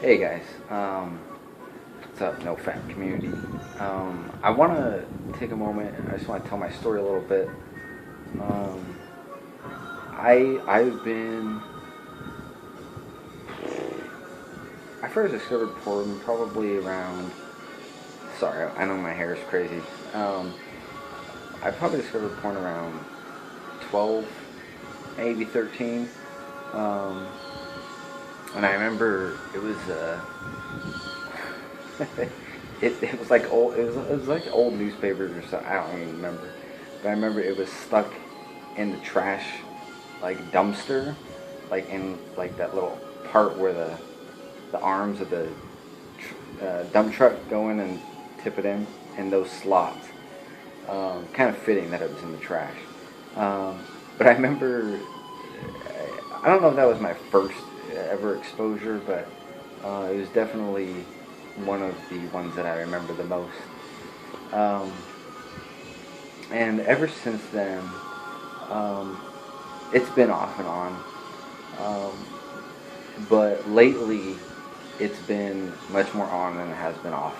Hey guys, what's up, NoFap community? I want to take a moment. I just want to tell my story a little bit. Um, I've been. I first discovered porn probably around. Sorry, I know my hair is crazy. Um, I probably discovered porn around 12, maybe 13. Um, and I remember it was it was like old. It was like old newspapers or something. I don't even remember, but I remember it was stuck in the trash, like dumpster, like in like that little part where the arms of the dump truck go in and tip it in those slots. Kind of fitting that it was in the trash. But I remember, I don't know if that was my first ever exposure, but it was definitely one of the ones that I remember the most. Um, and ever since then, um, it's been off and on. Um, but lately, it's been much more on than it has been off.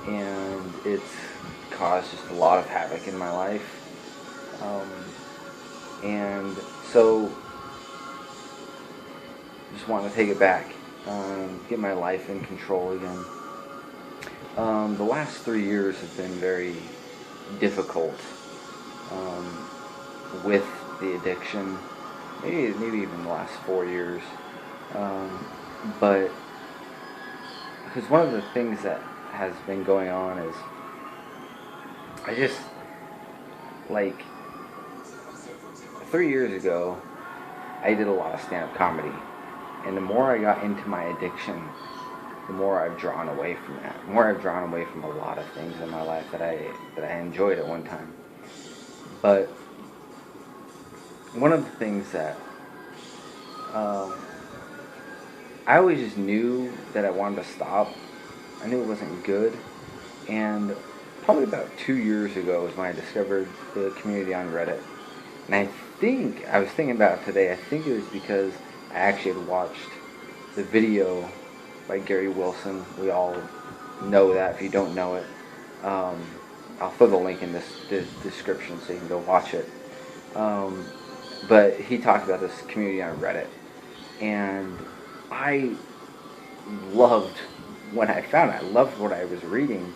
And it's caused just a lot of havoc in my life. Um, and so, just want to take it back, get my life in control again. The last 3 years have been very difficult um, with the addiction. Maybe even the last 4 years. Um, but because one of the things that has been going on is I just like 3 years ago I did a lot of stand-up comedy, and the more I got into my addiction, the more I've drawn away from that. The more I've drawn away from a lot of things in my life that I enjoyed at one time. But one of the things that um, I always just knew that I wanted to stop. I knew it wasn't good, and probably about 2 years ago was when I discovered the community on Reddit. And I was thinking about it today. I think it was because I actually had watched the video by Gary Wilson. We all know that. If you don't know it, um, I'll throw the link in this description so you can go watch it. Um, but he talked about this community on Reddit, and I loved when I found it. I loved what I was reading,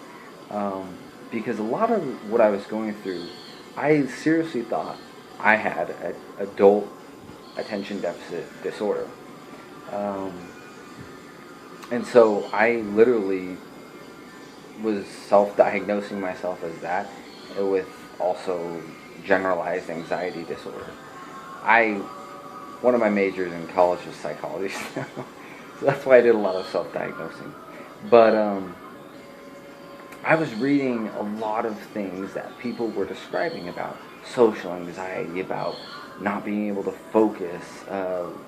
because a lot of what I was going through, I seriously thought I had an adult attention deficit disorder. Um, and so I literally was self-diagnosing myself as that, with also generalized anxiety disorder. I One of my majors in college was psychology, so that's why I did a lot of self-diagnosing. But I was reading a lot of things that people were describing about social anxiety, about not being able to focus,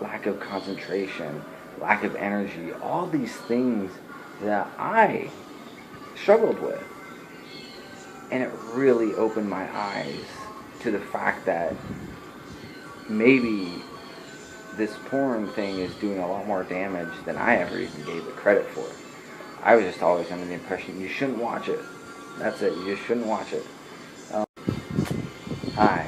lack of concentration, lack of energy, all these things that I struggled with. And it really opened my eyes to the fact that maybe this porn thing is doing a lot more damage than I ever even gave it credit for. I was just always under the impression you shouldn't watch it. That's it, you just shouldn't watch it. Um, Hi.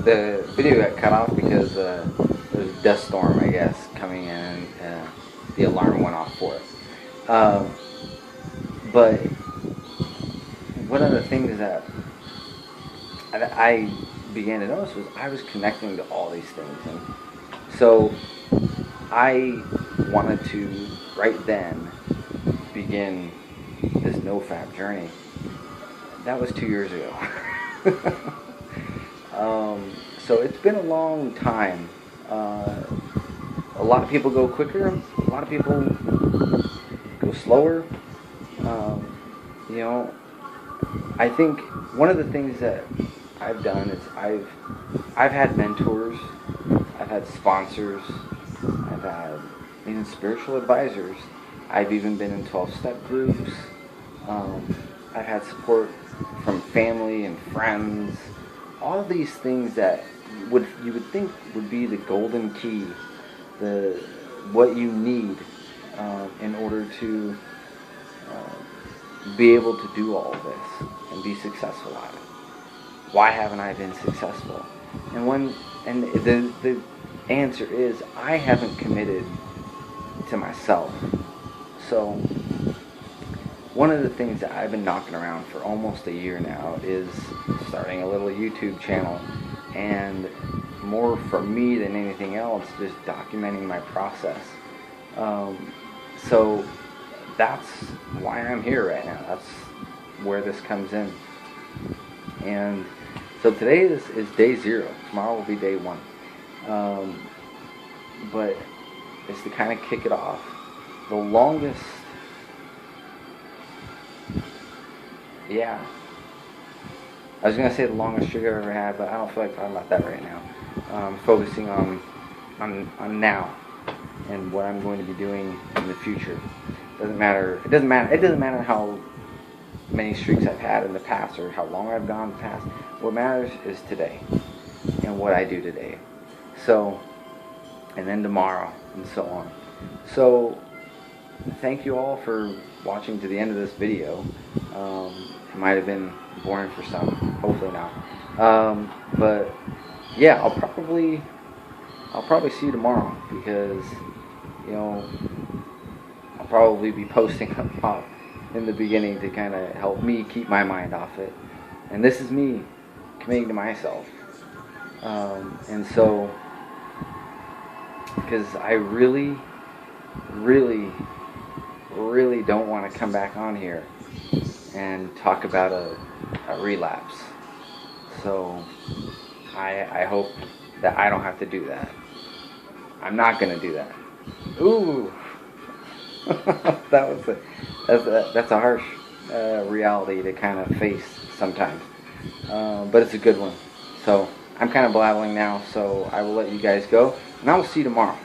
The video got cut off because there was a dust storm, I guess, coming in, and the alarm went off for it. But one of the things that I began to notice was I was connecting to all these things. And so I wanted to, right then, begin this NoFap journey. That was 2 years ago. So it's been a long time. A lot of people go quicker. A lot of people go slower. Um, you know, I think one of the things that I've done is I've had mentors, I've had sponsors, I've had even spiritual advisors. I've even been in 12-step groups. I've had support from family and friends. All these things that you would think would be the golden key, the what you need in order to be able to do all of this and be successful at it. Why haven't I been successful? And the answer is I haven't committed to myself. So one of the things that I've been knocking around for almost a year now is starting a little YouTube channel, and more for me than anything else, just documenting my process. So that's why I'm here right now. That's where this comes in. And so today is day 0. Tomorrow will be day 1. But it's to kind of kick it off. The longest, I was going to say the longest streak I've ever had, but I don't feel like talking about that right now. Focusing on now and what I'm going to be doing in the future. It doesn't matter how many streaks I've had in the past or how long I've gone in the past. What matters is today and what I do today. So, and then tomorrow and so on. So, thank you all for watching to the end of this video. It might have been boring for some, hopefully not. But yeah, I'll probably see you tomorrow, because I'll probably be posting up in the beginning to kind of help me keep my mind off it. And this is me committing to myself. And so, because I really don't want to come back on here and talk about a relapse. So I hope that I don't have to do that. I'm not going to do that. Ooh. That's a harsh reality to kind of face sometimes. But it's a good one. So I'm kind of blabbling now, so I will let you guys go, and I will see you tomorrow.